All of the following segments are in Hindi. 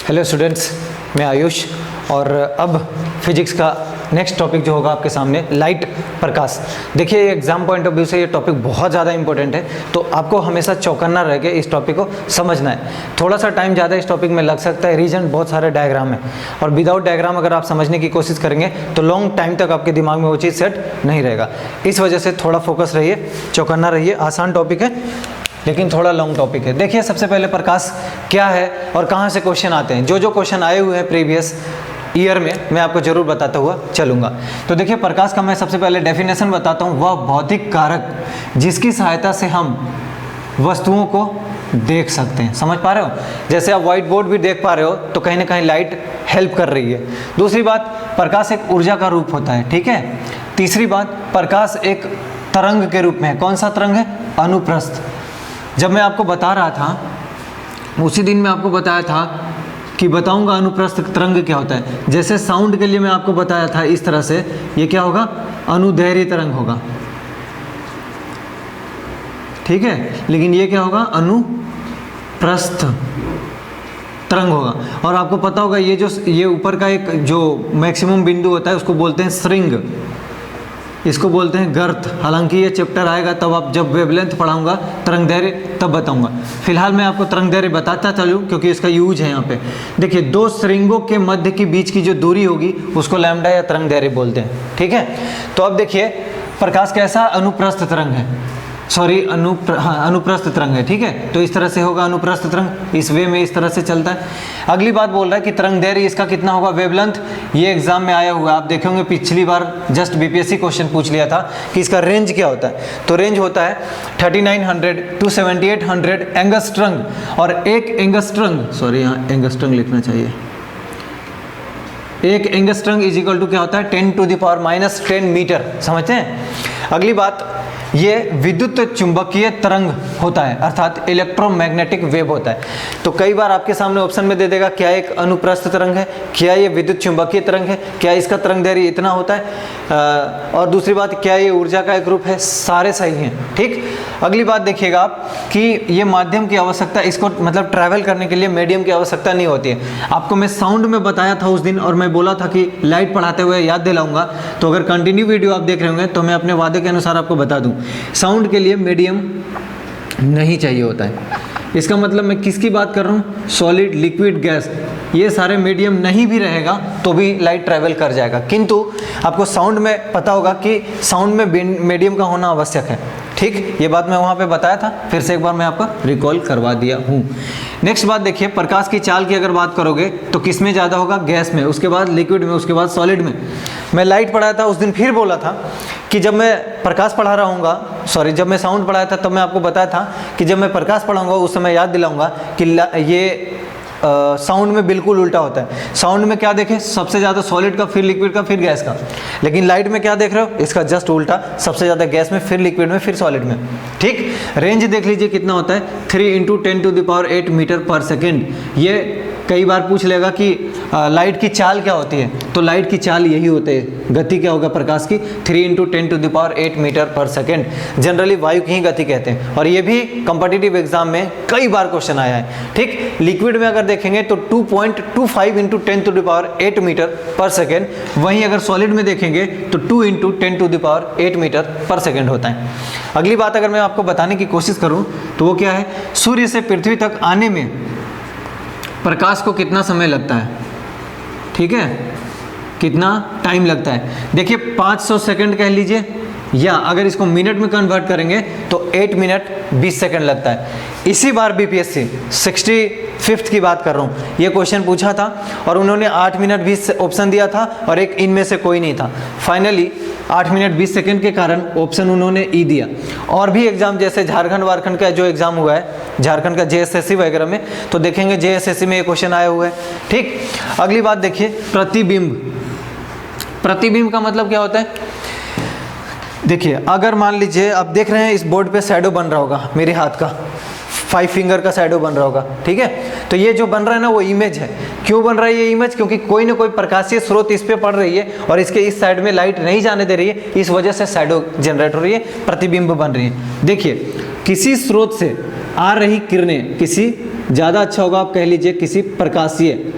हेलो स्टूडेंट्स, मैं आयुष और अब फिजिक्स का नेक्स्ट टॉपिक जो होगा आपके सामने लाइट, प्रकाश। देखिए एग्जाम पॉइंट ऑफ व्यू से ये टॉपिक बहुत ज़्यादा इंपॉर्टेंट है, तो आपको हमेशा चौकन्ना रह के इस टॉपिक को समझना है। थोड़ा सा टाइम ज़्यादा इस टॉपिक में लग सकता है, रीजन बहुत सारे डायग्राम है और विदाउट डायग्राम अगर आप समझने की कोशिश करेंगे तो लॉन्ग टाइम तक आपके दिमाग में वो चीज़ सेट नहीं रहेगा। इस वजह से थोड़ा फोकस रहिए, चौकन्ना रहिए। आसान टॉपिक है लेकिन थोड़ा लॉन्ग टॉपिक है। देखिए सबसे पहले प्रकाश क्या है और कहाँ से क्वेश्चन आते हैं। जो क्वेश्चन आए हुए हैं प्रीवियस ईयर में मैं आपको जरूर बताता हुआ चलूँगा। तो देखिए प्रकाश का मैं सबसे पहले डेफिनेशन बताता हूँ। वह भौतिक कारक जिसकी सहायता से हम वस्तुओं को देख सकते हैं। समझ पा रहे हो? जैसे आप व्हाइट बोर्ड भी देख पा रहे हो तो कहीं ना कहीं लाइट हेल्प कर रही है। दूसरी बात, प्रकाश एक ऊर्जा का रूप होता है, ठीक है। तीसरी बात, प्रकाश एक तरंग के रूप में है। कौन सा तरंग है? अनुप्रस्थ। जब मैं आपको बता रहा था उसी दिन मैं आपको बताया था कि बताऊंगा अनुप्रस्थ तरंग क्या होता है। जैसे साउंड के लिए मैं आपको बताया था इस तरह से, ये क्या होगा? अनुदैर्घ्य तरंग होगा, ठीक है। लेकिन ये क्या होगा? अनुप्रस्थ तरंग होगा। और आपको पता होगा ये ऊपर का एक जो मैक्सिमम बिंदु होता है उसको बोलते हैं श्रृंग, इसको बोलते हैं गर्त। हालांकि ये चैप्टर आएगा तब आप जब वेवलेंथ पढ़ाऊंगा तरंगदैर्घ्य तब बताऊंगा। फिलहाल मैं आपको तरंगदैर्घ्य बताता चलूँ क्योंकि इसका यूज है यहाँ पे। देखिए दो श्रृंगों के मध्य के बीच की जो दूरी होगी उसको लैम्डा या तरंगदैर्घ्य बोलते हैं, ठीक है। तो अब देखिए प्रकाश कैसा? अनुप्रस्थ तरंग है, सॉरी अनुप्रस्थ तरंग है, ठीक है। तो इस तरह से होगा अनुप्रस्थ तरंग, इस वे में इस तरह से चलता है। अगली बात बोल रहा है कि तरंगदैर्घ्य इसका कितना होगा? वेवलेंथ। ये एग्जाम में आया हुआ है, आप देखेंगे पिछली बार जस्ट बीपीएससी क्वेश्चन पूछ लिया था कि इसका रेंज क्या होता है। तो रेंज होता है 3900 to 7800 एंगस्ट्रंग। और एक एंगस्ट्रंग, सॉरी यहाँ एंगस्ट्रंग लिखना चाहिए, एक एंगस्ट्रंग इज इक्वल टू क्या होता है? 10⁻⁻10 मीटर। समझते हैं? अगली बात, ये विद्युत चुंबकीय तरंग होता है, अर्थात इलेक्ट्रोमैग्नेटिक वेव होता है। तो कई बार आपके सामने ऑप्शन में दे देगा क्या एक अनुप्रस्थ तरंग है, क्या ये विद्युत चुंबकीय तरंग है, क्या इसका तरंगदैर्घ्य इतना होता है, और दूसरी बात क्या ये ऊर्जा का एक रूप है। सारे सही हैं, ठीक। अगली बात देखिएगा आप कि ये माध्यम की आवश्यकता, इसको मतलब ट्रैवल करने के लिए मीडियम की आवश्यकता नहीं होती है। आपको मैं साउंड में बताया था उस दिन और मैं बोला था कि लाइट पढ़ाते हुए याद दिलाऊंगा। तो अगर कंटिन्यू वीडियो आप देख रहे होंगे तो मैं अपने वादे के अनुसार आपको बता दूं, साउंड के लिए मीडियम नहीं चाहिए होता है। इसका मतलब मैं किसकी बात कर रहा हूँ? सॉलिड, लिक्विड, गैस, ये सारे मीडियम नहीं भी रहेगा तो भी लाइट ट्रैवल कर जाएगा। किंतु आपको साउंड में पता होगा कि साउंड में मीडियम का होना आवश्यक है, ठीक। ये बात मैं वहाँ पे बताया था, फिर से एक बार मैं आपको रिकॉल करवा दिया हूँ। नेक्स्ट बात देखिए, प्रकाश की चाल की अगर बात करोगे तो किस में ज़्यादा होगा? गैस में, उसके बाद लिक्विड में, उसके बाद सॉलिड में। मैं लाइट पढ़ाया था उस दिन, फिर बोला था कि जब मैं प्रकाश पढ़ा रहा हूँ, सॉरी जब मैं साउंड पढ़ाया था तब मैं आपको बताया था कि जब मैं प्रकाश पढ़ाऊँगा उस समय याद दिलाऊँगा कि ये साउंड में बिल्कुल उल्टा होता है। साउंड में क्या देखें? सबसे ज़्यादा सॉलिड का, फिर लिक्विड का, फिर गैस का। लेकिन लाइट में क्या देख रहे हो? इसका जस्ट उल्टा, सबसे ज़्यादा गैस में, फिर लिक्विड में, फिर सॉलिड में, ठीक। रेंज देख लीजिए कितना होता है? 3 × 10⁸ मीटर पर सेकेंड। ये कई बार पूछ लेगा कि लाइट की चाल क्या होती है, तो लाइट की चाल यही होती है। गति क्या होगा प्रकाश की? 3 × 10⁸ मीटर पर सेकेंड। जनरली वायु की ही गति कहते हैं और ये भी कॉम्पिटिटिव एग्जाम में कई बार क्वेश्चन आया है, ठीक। लिक्विड में अगर देखेंगे तो 2.25 × 10⁸ मीटर पर सेकेंड। वहीं अगर सॉलिड में देखेंगे तो 2 × 10⁸ मीटर पर सेकेंड होता है। अगली बात अगर मैं आपको बताने की कोशिश करूँ तो वो क्या है? सूर्य से पृथ्वी तक आने में प्रकाश को कितना समय लगता है, ठीक है, कितना टाइम लगता है? देखिए 500 सेकंड कह लीजिए, या अगर इसको मिनट में कन्वर्ट करेंगे तो 8 मिनट 20 सेकंड लगता है। इसी बार बीपीएससी 65th की बात कर रहा हूँ, ये क्वेश्चन पूछा था और उन्होंने 8 मिनट 20 ऑप्शन दिया था और एक इनमें से कोई नहीं था। फाइनली 8 मिनट 20 सेकंड के कारण ऑप्शन उन्होंने ई दिया। और भी एग्जाम जैसे झारखंड वारखंड का जो एग्जाम हुआ है, झारखंड का जेएसएससी वगैरह में, तो देखेंगे जेएसएससी में ये क्वेश्चन आया हुआ है, ठीक। अगली बात देखिए, प्रतिबिंब। प्रतिबिंब का मतलब क्या होता है? देखिए अगर मान लीजिए आप देख रहे हैं इस बोर्ड पे शैडो बन रहा होगा, मेरे हाथ का 5 फिंगर का शैडो बन रहा होगा, ठीक है। तो ये जो बन रहा है ना वो इमेज है। क्यों बन रहा है ये इमेज? क्योंकि कोई ना कोई प्रकाशीय स्रोत इस पे पड़ रही है और इसके इस साइड में लाइट नहीं जाने दे रही है, इस वजह से शैडो जनरेट हो रही है, प्रतिबिंब बन रही है। देखिए किसी स्रोत से आ रही किरणें, किसी ज़्यादा अच्छा होगा आप कह लीजिए किसी प्रकाशीय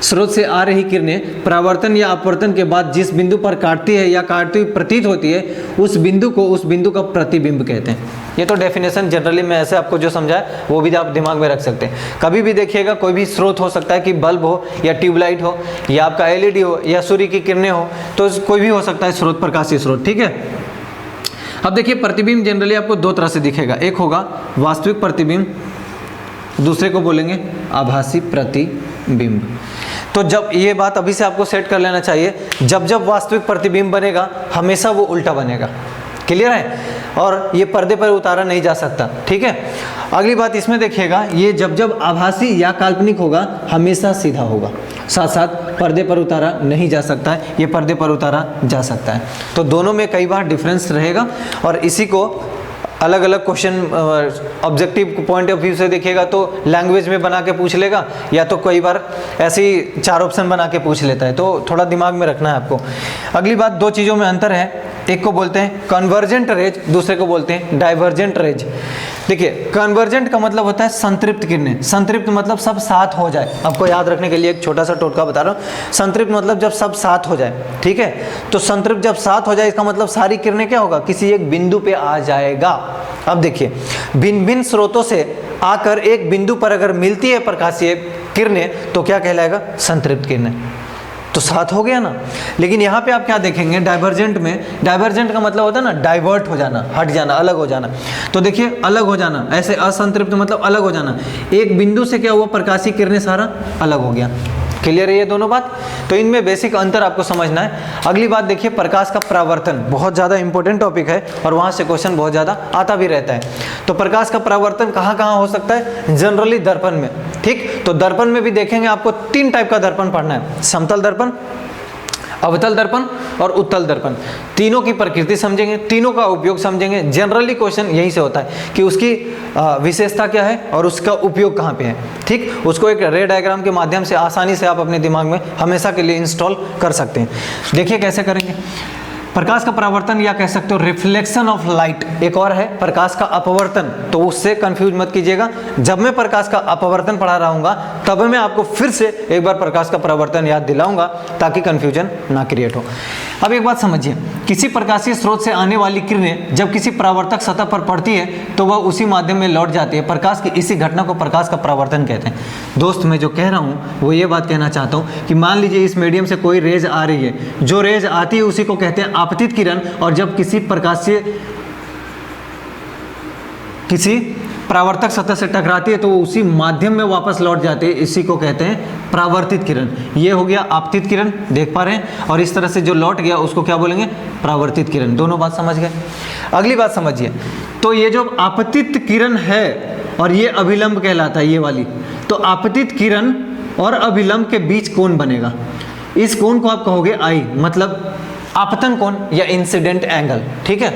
स्रोत से आ रही किरणें परावर्तन या अपवर्तन के बाद जिस बिंदु पर काटती है या काटती हुई प्रतीत होती है उस बिंदु का प्रतिबिंब कहते हैं। ये तो डेफिनेशन जनरली मैं ऐसे आपको जो समझाया वो भी आप दिमाग में रख सकते हैं। कभी भी देखिएगा कोई भी स्रोत हो सकता है कि बल्ब हो या ट्यूबलाइट हो या आपका एलईडी हो या सूर्य की किरणें हो, तो कोई भी हो सकता है स्रोत, प्रकाशीय स्रोत, ठीक है। अब देखिए प्रतिबिंब जनरली आपको दो तरह से दिखेगा, एक होगा वास्तविक प्रतिबिंब, दूसरे को बोलेंगे आभासी प्रतिबिंब। तो जब ये बात अभी से आपको सेट कर लेना चाहिए, जब जब वास्तविक प्रतिबिंब बनेगा हमेशा वो उल्टा बनेगा, क्लियर है, और ये पर्दे पर उतारा नहीं जा सकता, ठीक है। अगली बात इसमें देखिएगा, ये जब जब आभासी या काल्पनिक होगा हमेशा सीधा होगा, साथ साथ पर्दे पर उतारा नहीं जा सकता है, ये पर्दे पर उतारा जा सकता है। तो दोनों में कई बार डिफरेंस रहेगा और इसी को अलग अलग question objective point of view से देखिएगा तो लैंग्वेज में बना के पूछ लेगा, या तो कई बार ऐसे ही 4 ऑप्शन बना के पूछ लेता है, तो थोड़ा दिमाग में रखना है आपको। अगली बात, दो चीज़ों में अंतर है, एक को बोलते हैं कन्वर्जेंट रेज, दूसरे को बोलते हैं डाइवर्जेंट रेज। देखिए कन्वर्जेंट का मतलब होता है संतृप्त किरणें, संतृप्त मतलब सब साथ हो जाए, आपको याद रखने के लिए एक छोटा सा टोटका बता रहा हूँ। संतृप्त मतलब जब सब साथ हो जाए, ठीक है। तो संतृप्त जब साथ हो जाए इसका मतलब सारी किरणें क्या होगा, किसी एक बिंदु पे आ जाएगा। अब देखिए भिन्न भिन्न स्रोतों से आकर एक बिंदु पर अगर मिलती है प्रकाशीय किरणें तो क्या कहलाएगा, संतृप्त किरणें, तो साथ हो गया ना। लेकिन यहाँ पे आप क्या देखेंगे, डाइवर्जेंट में, डाइवर्जेंट का मतलब होता है ना डाइवर्ट हो जाना, हट जाना, अलग हो जाना। तो देखिए अलग हो जाना, ऐसे असंतृप्त मतलब अलग हो जाना, एक बिंदु से क्या हुआ, प्रकाशीय किरणें सारा अलग हो गया। क्लियर है ये दोनों बात, तो इनमें बेसिक अंतर आपको समझना है। अगली बात देखिए प्रकाश का परावर्तन, बहुत ज़्यादा इंपॉर्टेंट टॉपिक है और वहाँ से क्वेश्चन बहुत ज़्यादा आता भी रहता है। तो प्रकाश का परावर्तन कहाँ कहाँ हो सकता है, जनरली दर्पण में, ठीक। तो दर्पण में भी देखेंगे आपको 3 टाइप का दर्पण पढ़ना है, समतल दर्पण, अवतल दर्पण और उत्तल दर्पण। तीनों की प्रकृति समझेंगे, तीनों का उपयोग समझेंगे। जनरली क्वेश्चन यहीं से होता है कि उसकी विशेषता क्या है और उसका उपयोग कहाँ पे है, ठीक। उसको एक रे डायग्राम के माध्यम से आसानी से आप अपने दिमाग में हमेशा के लिए इंस्टॉल कर सकते हैं। देखिए कैसे करेंगे। प्रकाश का परावर्तन या कह सकते हो रिफ्लेक्शन ऑफ लाइट, एक और है प्रकाश का अपवर्तन, तो उससे कंफ्यूज मत कीजिएगा। जब मैं प्रकाश का अपवर्तन पढ़ा रहा हूँगा तब मैं आपको फिर से एक बार प्रकाश का परावर्तन याद दिलाऊंगा ताकि कंफ्यूजन ना क्रिएट हो। अब एक बात समझिए, किसी प्रकाशीय स्रोत से आने वाली किरणें जब किसी परावर्तक सतह पर पड़ती है तो वह उसी माध्यम में लौट जाती है। प्रकाश की इसी घटना को प्रकाश का परावर्तन कहते हैं। दोस्त मैं जो कह रहा हूँ वो ये बात कहना चाहता हूँ कि मान लीजिए इस मीडियम से कोई रेज आ रही है, जो रेज आती है उसी को कहते हैं आपतित किरण, और जब किसी परावर्तक सतह से टकराती है तो वो उसी माध्यम में वापस लौट जाती है, इसी को कहते हैं परावर्तित किरण। ये हो गया आपतित किरण, देख पा रहे हैं, और इस तरह से जो लौट गया उसको क्या बोलेंगे, परावर्तित किरण। दोनों बात समझ गए। अगली बात समझिए, तो ये जो आपतित किरण है और ये अभिलंब कहलाता है, ये वाली, तो आपतित किरण और अभिलंब के बीच कोण बनेगा, इस कोण को आप कहोगे आई, मतलब आपतन कोण या इंसिडेंट एंगल, ठीक है।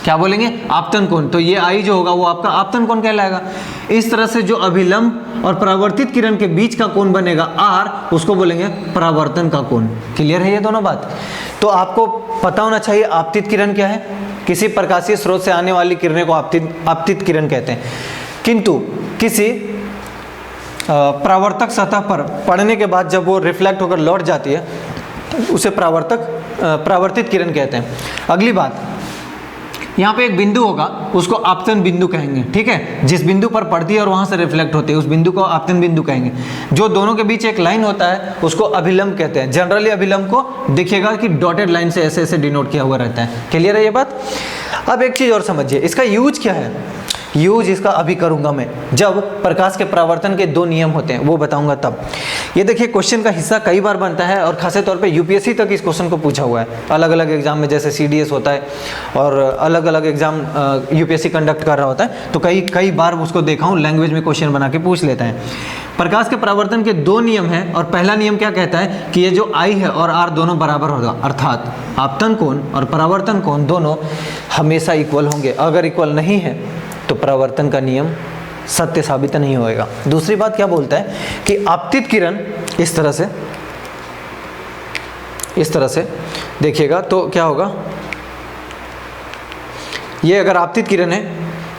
क्या बोलेंगे, आपतन कोण, तो ये आई जो होगा वो आपका आपतन कोण कहलाएगा। इस तरह से जो अभिलंब और परावर्तित किरण के बीच का कोण बनेगा आर, उसको बोलेंगे परावर्तन का कोण। क्लियर है ये दोनों बात। तो आपको पता होना चाहिए आपतित किरण क्या है, किसी प्रकाशीय स्रोत से आने वाली किरणें को आपतित किरण कहते हैं, किंतु किसी परावर्तक सतह पर पड़ने के बाद जब वो रिफ्लेक्ट होकर लौट जाती है उसे परावर्तित किरण कहते हैं। अगली बात, यहाँ पे एक बिंदु होगा उसको आपतन बिंदु कहेंगे, ठीक है। जिस बिंदु पर पड़ती है और वहाँ से रिफ्लेक्ट होती है उस बिंदु को आपतन बिंदु कहेंगे। जो दोनों के बीच एक लाइन होता है उसको अभिलंब कहते हैं। जनरली अभिलंब को देखिएगा कि डॉटेड लाइन से ऐसे ऐसे डिनोट किया हुआ रहता है। क्लियर है ये बात। अब एक चीज़ और समझिए, इसका यूज क्या है। यूज इसका अभी करूंगा मैं, जब प्रकाश के परावर्तन के 2 नियम होते हैं वो बताऊंगा तब। ये देखिए क्वेश्चन का हिस्सा कई बार बनता है और खासे तौर पे यूपीएससी तक इस क्वेश्चन को पूछा हुआ है। अलग अलग एग्जाम में, जैसे सीडीएस होता है और अलग अलग एग्जाम यूपीएससी कंडक्ट कर रहा होता है, तो कई बार उसको देखा हूँ लैंग्वेज में क्वेश्चन बना के पूछ लेता है। प्रकाश के परावर्तन के 2 नियम हैं और पहला नियम क्या कहता है कि ये जो आई है और आर दोनों बराबर होगा, अर्थात आपतन कोण और परावर्तन कोण दोनों हमेशा इक्वल होंगे। अगर इक्वल नहीं है तो परावर्तन का नियम सत्य साबित नहीं होएगा। दूसरी बात क्या बोलता है कि आपतित किरण इस तरह से देखिएगा तो क्या होगा, ये अगर आपतित किरण है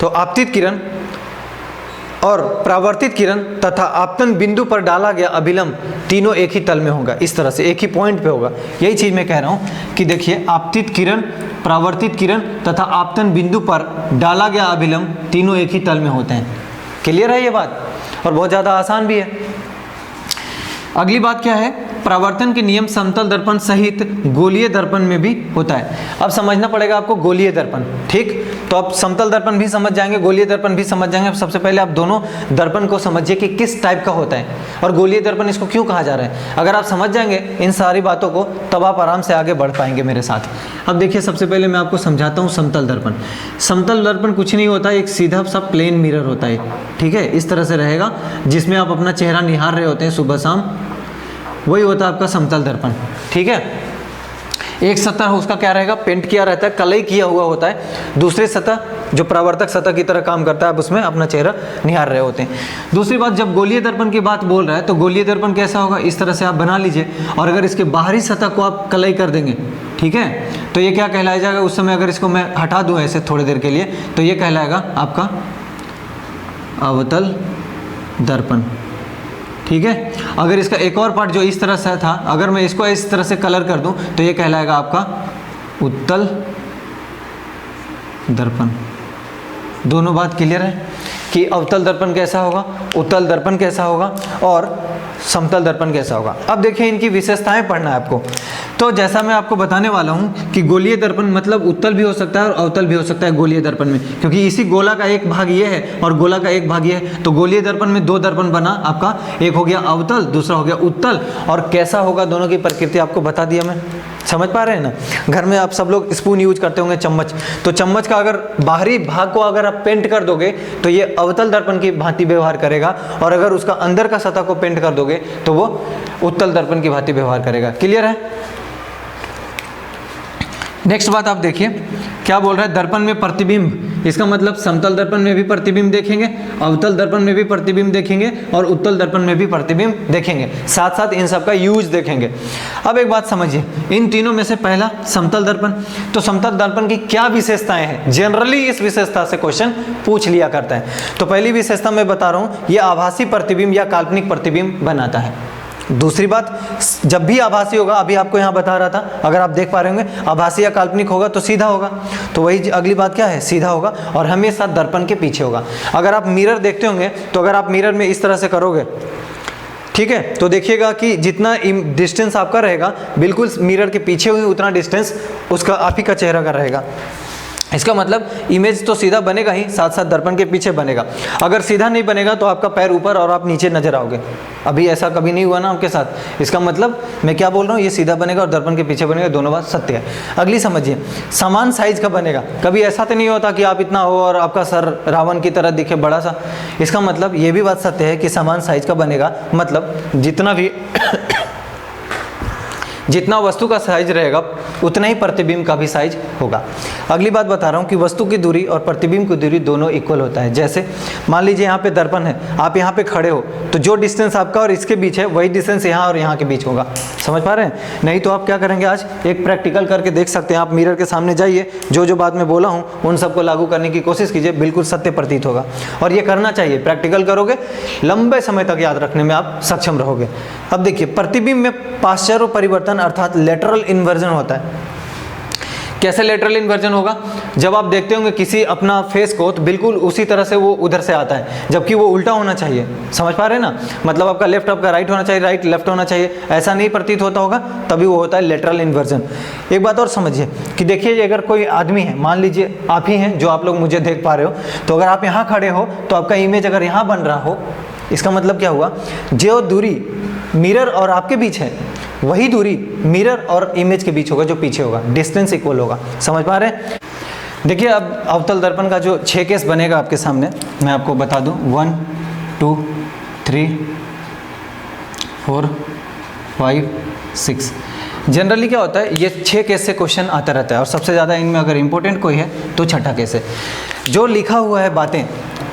तो आपतित किरण और परावर्तित किरण तथा आपतन बिंदु पर डाला गया अभिलंब तीनों एक ही तल में होगा, इस तरह से एक ही पॉइंट पे होगा। यही चीज मैं कह रहा हूं कि देखिए आपतित किरण, परावर्तित किरण तथा आपतन बिंदु पर डाला गया अभिलंब तीनों एक ही तल में होते हैं। क्लियर है ये बात, और बहुत ज्यादा आसान भी है। अगली बात क्या है, परावर्तन के नियम समतल दर्पण सहित गोलीय दर्पण में भी होता है। अब समझना पड़ेगा आपको गोलीय दर्पण, ठीक। तो आप समतल दर्पण भी समझ जाएंगे, गोलीय दर्पण भी समझ जाएंगे। सबसे पहले आप दोनों दर्पण को समझिए कि किस टाइप का होता है और गोलीय दर्पण इसको क्यों कहा जा रहा है। अगर आप समझ जाएंगे इन सारी बातों को, तब आप आराम से आगे बढ़ पाएंगे मेरे साथ। अब देखिए, सबसे पहले मैं आपको समझाता हूँ समतल दर्पण। समतल दर्पण कुछ नहीं होता, एक सीधा सा प्लेन मिरर होता है, ठीक है। इस तरह से रहेगा, जिसमें आप अपना चेहरा निहार रहे होते हैं सुबह शाम, वही होता है आपका समतल दर्पण, ठीक है। एक सतह उसका क्या रहेगा, पेंट किया रहता है, कलई किया हुआ होता है। दूसरी सतह जो परावर्तक सतह की तरह काम करता है, आप उसमें अपना चेहरा निहार रहे होते हैं। दूसरी बात, जब गोलीय दर्पण की बात बोल रहा है तो गोलीय दर्पण कैसा होगा, इस तरह से आप बना लीजिए। और अगर इसके बाहरी सतह को आप कलई कर देंगे, ठीक है, तो ये क्या कहलाया जाएगा उस समय। अगर इसको मैं हटा दूं ऐसे थोड़ी देर के लिए, तो ये कहलाएगा आपका अवतल दर्पण, ठीक है। अगर इसका एक और पार्ट जो इस तरह से था, अगर मैं इसको इस तरह से कलर कर दूं, तो ये कहलाएगा आपका उत्तल दर्पण। दोनों बात क्लियर है कि अवतल दर्पण कैसा होगा, उत्तल दर्पण कैसा होगा और समतल दर्पण कैसा होगा। अब देखिए इनकी विशेषताएं पढ़ना है आपको। तो जैसा मैं आपको बताने वाला हूं कि गोलीय दर्पण मतलब उत्तल भी हो सकता है और अवतल भी हो सकता है गोलीय दर्पण में, क्योंकि इसी गोला का एक भाग ये है और गोला का एक भाग ये है। तो गोलीय दर्पण में दो दर्पण बना आपका, एक हो गया अवतल, दूसरा हो गया उत्तल। और कैसा होगा दोनों की प्रकृति आपको बता दिया मैं, समझ पा रहे हैं ना। घर में आप सब लोग स्पून यूज करते होंगे, चम्मच, तो चम्मच का अगर बाहरी भाग को अगर आप पेंट कर दोगे तो ये अवतल दर्पण की भांति व्यवहार करेगा, और अगर उसका अंदर का सतह को पेंट कर दोगे तो वो उत्तल दर्पण की भांति व्यवहार करेगा। क्लियर है। नेक्स्ट बात आप देखिए क्या बोल रहा है, दर्पण में प्रतिबिंब। इसका मतलब समतल दर्पण में भी प्रतिबिंब देखेंगे, अवतल दर्पण में भी प्रतिबिंब देखेंगे और उत्तल दर्पण में भी प्रतिबिंब देखेंगे, साथ साथ इन सब का यूज देखेंगे। अब एक बात समझिए, इन तीनों में से पहला समतल दर्पण। तो समतल दर्पण की क्या विशेषताएं हैं, जनरली इस विशेषता से क्वेश्चन पूछ लिया करता है। तो पहली विशेषता मैं बता रहा हूं, यह आभासी प्रतिबिंब या काल्पनिक प्रतिबिंब बनाता है। दूसरी बात, जब भी आभासी होगा, अभी आपको यहाँ बता रहा था, अगर आप देख पा रहे होंगे, आभासी या काल्पनिक होगा तो सीधा होगा। तो वही अगली बात क्या है, सीधा होगा और हमेशा दर्पण के पीछे होगा। अगर आप मिरर देखते होंगे तो अगर आप मिरर में इस तरह से करोगे, ठीक है, तो देखिएगा कि जितना डिस्टेंस आपका रहेगा बिल्कुल मिरर के पीछे हुई उतना डिस्टेंस उसका आप ही का चेहरा का रहेगा। इसका मतलब इमेज तो सीधा बनेगा ही, साथ साथ दर्पण के पीछे बनेगा। अगर सीधा नहीं बनेगा तो आपका पैर ऊपर और आप नीचे नजर आओगे। अभी ऐसा कभी नहीं हुआ ना आपके साथ। इसका मतलब मैं क्या बोल रहा हूँ, ये सीधा बनेगा और दर्पण के पीछे बनेगा, दोनों बात सत्य है। अगली समझिए, समान साइज का बनेगा। कभी ऐसा तो नहीं होता कि आप इतना हो और आपका सर रावण की तरह दिखे बड़ा सा। इसका मतलब ये भी बात सत्य है कि समान साइज का बनेगा, मतलब जितना वस्तु का साइज रहेगा उतना ही प्रतिबिंब का भी साइज होगा। अगली बात बता रहा हूँ कि वस्तु की दूरी और प्रतिबिंब की दूरी दोनों इक्वल होता है। जैसे मान लीजिए यहाँ पे दर्पण है, आप यहाँ पे खड़े हो तो जो डिस्टेंस आपका और इसके बीच है वही डिस्टेंस यहाँ और यहाँ के बीच होगा। समझ पा रहे हैं। नहीं तो आप क्या करेंगे, आज एक प्रैक्टिकल करके देख सकते हैं। आप मिरर के सामने जाइए, जो बात मैं बोला हूँ उन सबको लागू करने की कोशिश कीजिए, बिल्कुल सत्य प्रतीत होगा। और ये करना चाहिए, प्रैक्टिकल करोगे लंबे समय तक याद रखने में आप सक्षम रहोगे। अब देखिए, प्रतिबिंब में पार्श्व परिवर्तन अर्थात लेटरल इन्वर्जन होता है। कैसे लेटरल इन्वर्जन होगा, जब आप देखते होंगे किसी अपना फेस को तो बिल्कुल उसी तरह से वो उधर से आता है, जबकि वो उल्टा होना चाहिए। समझ पा रहे हैं ना, मतलब आपका लेफ्ट आपका राइट होना चाहिए, राइट लेफ्ट होना चाहिए। ऐसा नहीं प्रतीत होता होगा, तभी वो होता है लेटरल इन्वर्जन। एक बात और समझिए कि देखिए, अगर कोई आदमी है, मान लीजिए आप ही हैं जो आप लोग मुझे देख पा रहे हो, तो अगर आप यहाँ खड़े हो तो आपका इमेज अगर यहाँ बन रहा हो, इसका मतलब क्या हुआ, जो दूरी मिरर और आपके बीच है वही दूरी मिरर और इमेज के बीच होगा जो पीछे होगा, डिस्टेंस इक्वल होगा। समझ पा रहे हैं। देखिए, अब अवतल दर्पण का जो 6 केस बनेगा आपके सामने, मैं आपको बता दूं, 1 2 3 4 5 6। जनरली क्या होता है, ये 6 केस से क्वेश्चन आता रहता है और सबसे ज़्यादा इनमें अगर इंपॉर्टेंट कोई है तो छठा केस है। जो लिखा हुआ है बातें,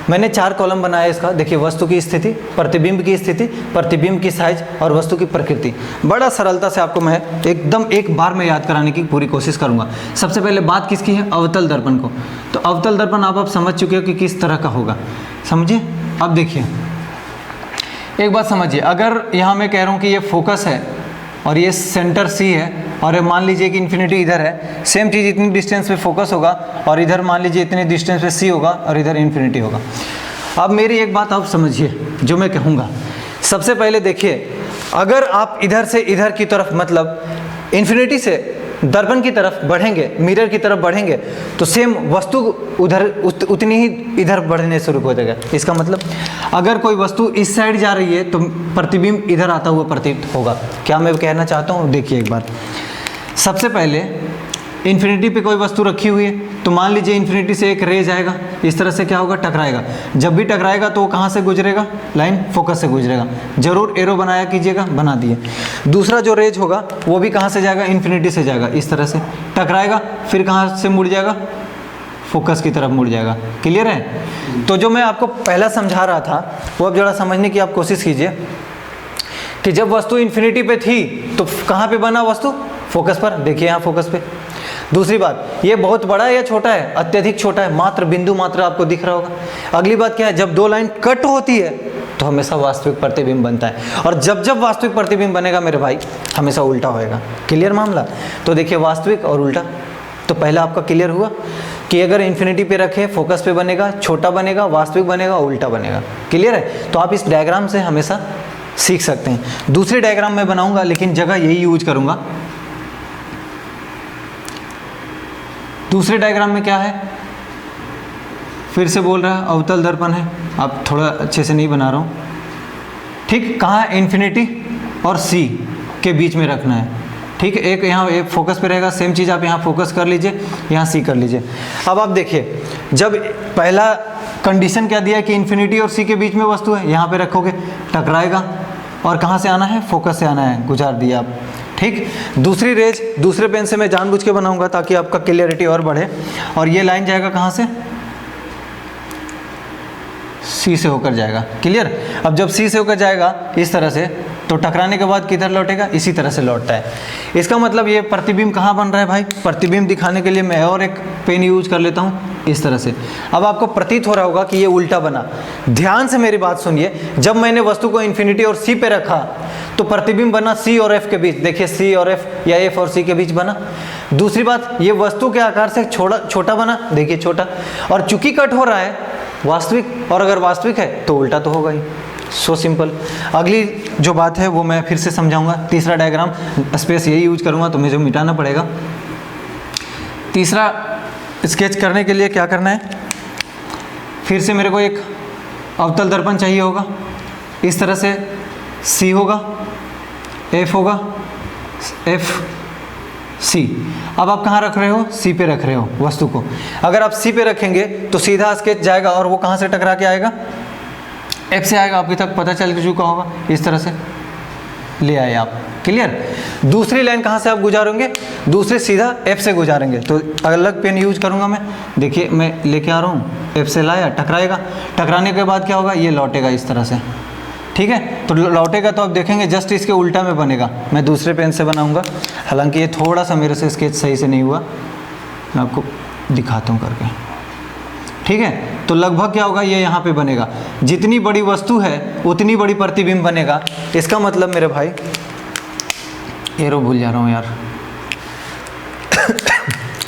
मैंने 4 कॉलम बनाया इसका। देखिए, वस्तु की स्थिति, प्रतिबिंब की स्थिति, प्रतिबिंब की साइज और वस्तु की प्रकृति। बड़ा सरलता से आपको मैं एकदम एक बार में याद कराने की पूरी कोशिश करूंगा। सबसे पहले बात किसकी है, अवतल दर्पण को। तो अवतल दर्पण आप समझ चुके हो कि किस तरह का होगा। समझिए, अब देखिए एक बात समझिए, अगर यहाँ मैं कह रहा हूँ कि ये फोकस है और ये सेंटर सी है और मान लीजिए कि इन्फिनिटी इधर है, सेम चीज़ इतनी डिस्टेंस पे फोकस होगा और इधर मान लीजिए इतने डिस्टेंस पे सी होगा और इधर इन्फिनिटी होगा। अब मेरी एक बात आप समझिए जो मैं कहूँगा। सबसे पहले देखिए, अगर आप इधर से इधर की तरफ मतलब इन्फिनिटी से दर्पण की तरफ बढ़ेंगे, मिरर की तरफ बढ़ेंगे, तो सेम वस्तु उधर उतनी ही इधर बढ़ने शुरू हो जाएगा। इसका मतलब अगर कोई वस्तु इस साइड जा रही है तो प्रतिबिंब इधर आता हुआ प्रतीत होगा। क्या मैं कहना चाहता हूँ, देखिए एक बार। सबसे पहले इन्फिनिटी पे कोई वस्तु रखी हुई है, तो मान लीजिए इन्फिनिटी से एक रे जाएगा, इस तरह से क्या होगा, टकराएगा। जब भी टकराएगा तो वो कहाँ से गुजरेगा, लाइन फोकस से गुजरेगा। जरूर एरो बनाया कीजिएगा, बना दिए। दूसरा जो रेज होगा वो भी कहाँ से जाएगा, इन्फिनिटी से जाएगा, इस तरह से टकराएगा, फिर कहाँ से मुड़ जाएगा, फोकस की तरफ मुड़ जाएगा। क्लियर है? तो जो मैं आपको पहला समझा रहा था वो अब जरा समझने की आप कोशिश कीजिए कि जब वस्तु इन्फिनिटी पे थी तो कहाँ पे बना वस्तु, फोकस पर। देखिए यहाँ फोकस पे। दूसरी बात, ये बहुत बड़ा है या छोटा है, अत्यधिक छोटा है, मात्र बिंदु मात्र आपको दिख रहा होगा। अगली बात क्या है, जब दो लाइन कट होती है तो हमेशा वास्तविक प्रतिबिंब बनता है, और जब जब वास्तविक प्रतिबिंब बनेगा मेरे भाई हमेशा उल्टा होएगा। क्लियर मामला? तो देखिए वास्तविक और उल्टा, तो पहला आपका क्लियर हुआ कि अगर इन्फिनिटी पे रखे फोकस पे बनेगा, छोटा बनेगा, वास्तविक बनेगा, उल्टा बनेगा। क्लियर है? तो आप इस डायग्राम से हमेशा सीख सकते हैं। दूसरी डायग्राम मैं बनाऊंगा लेकिन जगह यही यूज करूंगा। दूसरे डायग्राम में क्या है, फिर से बोल रहा है अवतल दर्पण है। आप थोड़ा अच्छे से नहीं बना रहा हूँ, ठीक। कहाँ, इन्फिनिटी और सी के बीच में रखना है, ठीक है। एक यहाँ एक फोकस पे रहेगा, सेम चीज़ आप यहाँ फोकस कर लीजिए, यहाँ सी कर लीजिए। अब आप देखिए, जब पहला कंडीशन क्या दिया है कि इन्फिनिटी और सी के बीच में वस्तु है, यहाँ पे रखोगे टकराएगा, और कहाँ से आना है, फोकस से आना है, गुजार दिया आप, ठीक। दूसरी रेज दूसरे पेन से मैं जानबूझ के बनाऊंगा ताकि आपका क्लियरिटी और बढ़े। और ये लाइन जाएगा कहाँ से, सी से होकर जाएगा। क्लियर? अब जब सी से होकर जाएगा इस तरह से, तो टकराने के बाद किधर लौटेगा, इसी तरह से लौटता है। इसका मतलब ये प्रतिबिंब कहाँ बन रहा है भाई, प्रतिबिंब दिखाने के लिए मैं और एक पेन यूज कर लेता हूँ इस तरह से। अब आपको प्रतीत हो रहा होगा कि ये उल्टा बना। ध्यान से मेरी बात सुनिए, जब मैंने वस्तु को इन्फिनिटी और सी पे रखा तो प्रतिबिंब बना सी और एफ के बीच। देखिए सी और एफ या एफ और सी के बीच बना। दूसरी बात, ये वस्तु के आकार से छोटा बना, देखिए छोटा। और चूंकि कट हो रहा है वास्तविक, और अगर वास्तविक है तो उल्टा तो होगा ही। So simple. अगली जो बात है वो मैं फिर से समझाऊंगा। तीसरा डायग्राम, स्पेस यही यूज करूंगा तो मुझे मिटाना पड़ेगा। तीसरा स्केच करने के लिए क्या करना है, फिर से मेरे को एक अवतल दर्पण चाहिए होगा। इस तरह से सी होगा, एफ होगा, एफ सी। अब आप कहाँ रख रहे हो, सी पे रख रहे हो वस्तु को। अगर आप सी पे रखेंगे तो सीधा स्केच जाएगा, और वो कहाँ से टकरा के आएगा, एफ से आएगा। अभी तक पता चल चुका होगा, इस तरह से ले आए आप। क्लियर? दूसरी लाइन कहाँ से आप गुजारेंगे, दूसरे सीधा एफ से गुजारेंगे। तो अलग पेन यूज करूँगा मैं। देखिए मैं लेके आ रहा हूँ, एफ से लाया, टकराएगा, टकराने के बाद क्या होगा, ये लौटेगा इस तरह से। ठीक है, तो लौटेगा तो आप देखेंगे जस्ट इसके उल्टा में बनेगा। मैं दूसरे पेन से बनाऊंगा, हालांकि ये थोड़ा सा मेरे से स्केच सही से नहीं हुआ, मैं आपको दिखाता हूँ करके। ठीक है, तो लगभग क्या होगा, ये यहाँ पे बनेगा। जितनी बड़ी वस्तु है उतनी बड़ी प्रतिबिंब बनेगा। इसका मतलब मेरे भाई, एरो भूल जा रहा हूँ यार।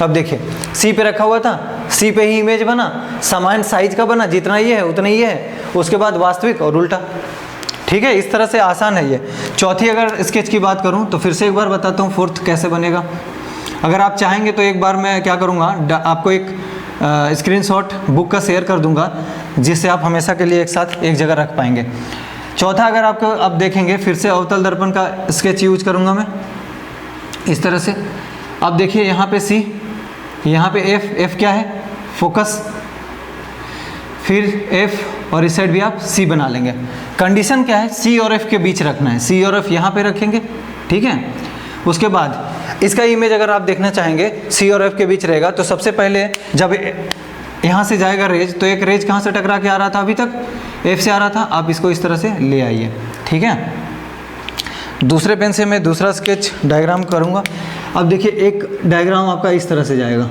अब देखिए सी पे रखा हुआ था, सी पे ही इमेज बना, समान साइज का बना, जितना ये है उतना ये है। उसके बाद वास्तविक और उल्टा। ठीक है, इस तरह से आसान है ये। चौथी अगर स्केच की बात करूं तो फिर से एक बार बताता हूं फोर्थ कैसे बनेगा। अगर आप चाहेंगे तो एक बार मैं क्या करूंगा, आपको एक स्क्रीनशॉट बुक का शेयर कर दूंगा, जिससे आप हमेशा के लिए एक साथ एक जगह रख पाएंगे। चौथा अगर आपको अब देखेंगे, फिर से अवतल दर्पण का स्केच यूज करूंगा मैं इस तरह से। अब देखिए यहाँ पे सी, यहाँ पे एफ, एफ क्या है, फोकस, फिर एफ, और इस साइड भी आप सी बना लेंगे। कंडीशन क्या है, सी और एफ के बीच रखना है। सी और एफ यहाँ पे रखेंगे, ठीक है। उसके बाद इसका इमेज अगर आप देखना चाहेंगे, सी और एफ के बीच रहेगा, तो सबसे पहले जब यहाँ से जाएगा रेज, तो एक रेज कहाँ से टकरा के आ रहा था, अभी तक एफ से आ रहा था। आप इसको इस तरह से ले आइए, ठीक है। दूसरे पेन से मैं दूसरा स्केच डायग्राम करूँगा। अब देखिए एक डायग्राम आपका इस तरह से जाएगा,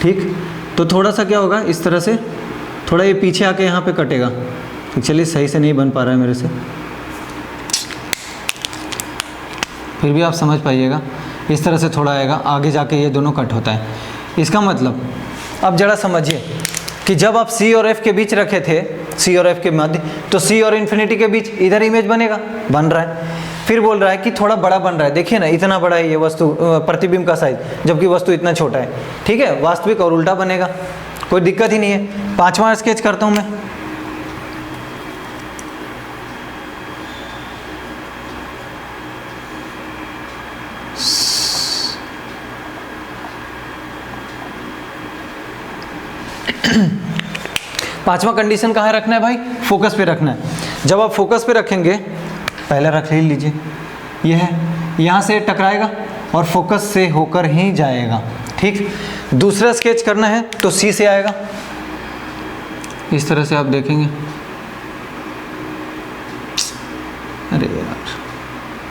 ठीक। तो थोड़ा सा क्या होगा, इस तरह से थोड़ा ये पीछे आके यहाँ पे कटेगा। तो चलिए सही से नहीं बन पा रहा है मेरे से, फिर भी आप समझ पाइएगा। इस तरह से थोड़ा आएगा, आगे जाके ये दोनों कट होता है। इसका मतलब अब जरा समझिए कि जब आप C और F के बीच रखे थे, C और F के मध्य, तो C और इन्फिनिटी के बीच इधर इमेज बनेगा, बन रहा है। फिर बोल रहा है कि थोड़ा बड़ा बन रहा है, देखिए ना इतना बड़ा है ये वस्तु, प्रतिबिंब का साइज, जबकि वस्तु इतना छोटा है। ठीक है, वास्तविक और उल्टा बनेगा, कोई दिक्कत ही नहीं है। 5वां स्केच करता हूँ मैं। पांचवा कंडीशन कहाँ रखना है भाई? फोकस पे रखना है। जब आप फोकस पे रखेंगे, पहले रख ही लीजिए, यह है, यहाँ से टकराएगा और फोकस से होकर ही जाएगा। ठीक, दूसरा स्केच करना है तो C से आएगा, इस तरह से आप देखेंगे। अरे यार,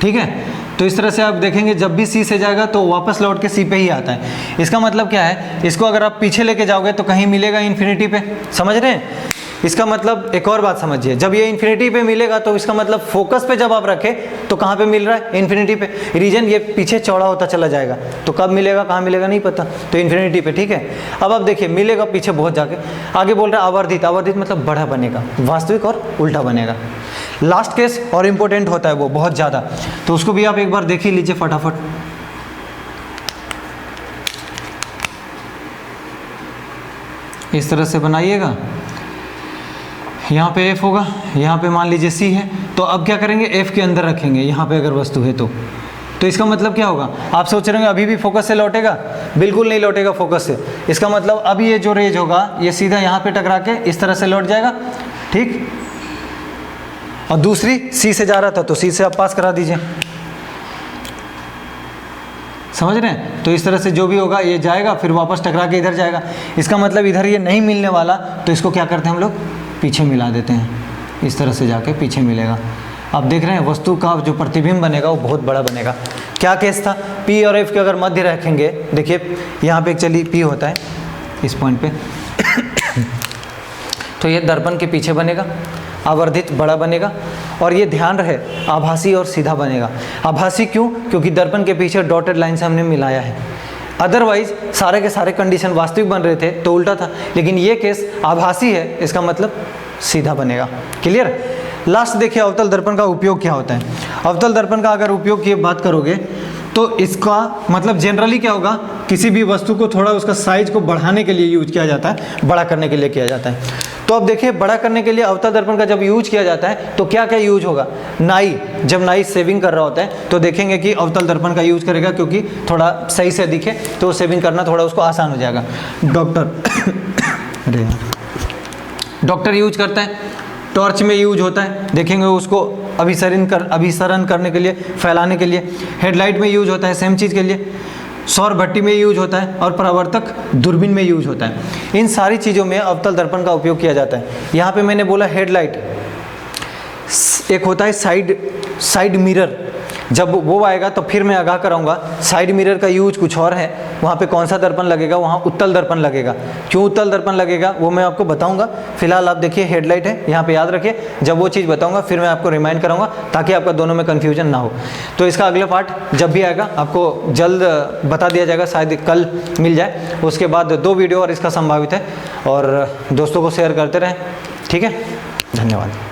ठीक है, तो इस तरह से आप देखेंगे जब भी C से जाएगा तो वापस लौट के C पे ही आता है। इसका मतलब क्या है? इसको अगर आप पीछे लेके जाओगे तो कहीं मिलेगा इन्फिनिटी पे, समझ रहे हैं? इसका मतलब एक और बात समझिए, जब ये इन्फिनिटी पे मिलेगा तो इसका मतलब फोकस पे जब आप रखें तो कहाँ पे मिल रहा है? इन्फिनिटी पे। रीजन ये पीछे चौड़ा होता चला जाएगा, तो कब मिलेगा कहाँ मिलेगा नहीं पता, तो इन्फिनिटी पे। ठीक है, अब आप देखिए मिलेगा पीछे बहुत जाके। आगे बोल रहा है आवर्धित, आवर्धित मतलब बड़ा बनेगा, वास्तविक और उल्टा बनेगा। लास्ट केस और इम्पोर्टेंट होता है वो बहुत ज़्यादा, तो उसको भी आप एक बार देख ही लीजिए फटाफट। इस तरह से बनाइएगा, यहाँ पे F होगा, यहाँ पे मान लीजिए C है, तो अब क्या करेंगे? F के अंदर रखेंगे, यहाँ पे अगर वस्तु है तो इसका मतलब क्या होगा? आप सोच रहे होंगे अभी भी फोकस से लौटेगा, बिल्कुल नहीं लौटेगा फोकस से। इसका मतलब अब ये जो रेज होगा ये सीधा यहाँ पे टकरा के इस तरह से लौट जाएगा। ठीक, और दूसरी C से जा रहा था तो C से आप पास करा दीजिए, समझ रहे हैं? तो इस तरह से जो भी होगा ये जाएगा, फिर वापस टकरा के इधर जाएगा। इसका मतलब इधर ये नहीं मिलने वाला, तो इसको क्या करते हैं हम लोग? पीछे मिला देते हैं, इस तरह से जाके पीछे मिलेगा। आप देख रहे हैं वस्तु का जो प्रतिबिंब बनेगा वो बहुत बड़ा बनेगा। क्या केस था? P और F के अगर मध्य रखेंगे, देखिए यहाँ पे चलिए P होता है इस पॉइंट पे तो ये दर्पण के पीछे बनेगा, आवर्धित बड़ा बनेगा, और ये ध्यान रहे आभासी और सीधा बनेगा। आभासी क्यों? क्योंकि दर्पण के पीछे डॉटेड लाइन से हमने मिलाया है। अदरवाइज सारे के सारे कंडीशन वास्तविक बन रहे थे तो उल्टा था, लेकिन ये केस आभासी है, इसका मतलब सीधा बनेगा। क्लियर? लास्ट देखिए अवतल दर्पण का उपयोग क्या होता है। अवतल दर्पण का अगर उपयोग की बात करोगे तो इसका मतलब जनरली क्या होगा? किसी भी वस्तु को थोड़ा उसका साइज को बढ़ाने के लिए यूज किया जाता है, बड़ा करने के लिए किया जाता है। तो अब देखिए बड़ा करने के लिए अवतल दर्पण का जब यूज किया जाता है तो क्या क्या यूज होगा? नाई, जब नाई सेविंग कर रहा होता है तो देखेंगे कि अवतल दर्पण का यूज करेगा, क्योंकि थोड़ा सही से दिखे तो सेविंग करना थोड़ा उसको आसान हो जाएगा। डॉक्टर यूज करता है, टॉर्च में यूज होता है, देखेंगे उसको अभिसरण करने के लिए, फैलाने के लिए। हेडलाइट में यूज होता है सेम चीज़ के लिए। सौर भट्टी में यूज होता है, और परावर्तक दूरबीन में यूज होता है। इन सारी चीज़ों में अवतल दर्पण का उपयोग किया जाता है। यहाँ पे मैंने बोला हेडलाइट, एक होता है साइड मिरर, जब वो आएगा तो फिर मैं आगाह कराऊंगा। साइड मिरर का यूज कुछ और है, वहाँ पे कौन सा दर्पण लगेगा? वहाँ उत्तल दर्पण लगेगा। क्यों उत्तल दर्पण लगेगा वो मैं आपको बताऊंगा। फिलहाल आप देखिए हेडलाइट है, यहाँ पे याद रखिए, जब वो चीज़ बताऊंगा फिर मैं आपको रिमाइंड कराऊंगा ताकि आपका दोनों में कन्फ्यूजन ना हो। तो इसका अगला पार्ट जब भी आएगा आपको जल्द बता दिया जाएगा, शायद कल मिल जाए। उसके बाद 2 वीडियो और इसका संभावित है, और दोस्तों को शेयर करते रहें। ठीक है, धन्यवाद।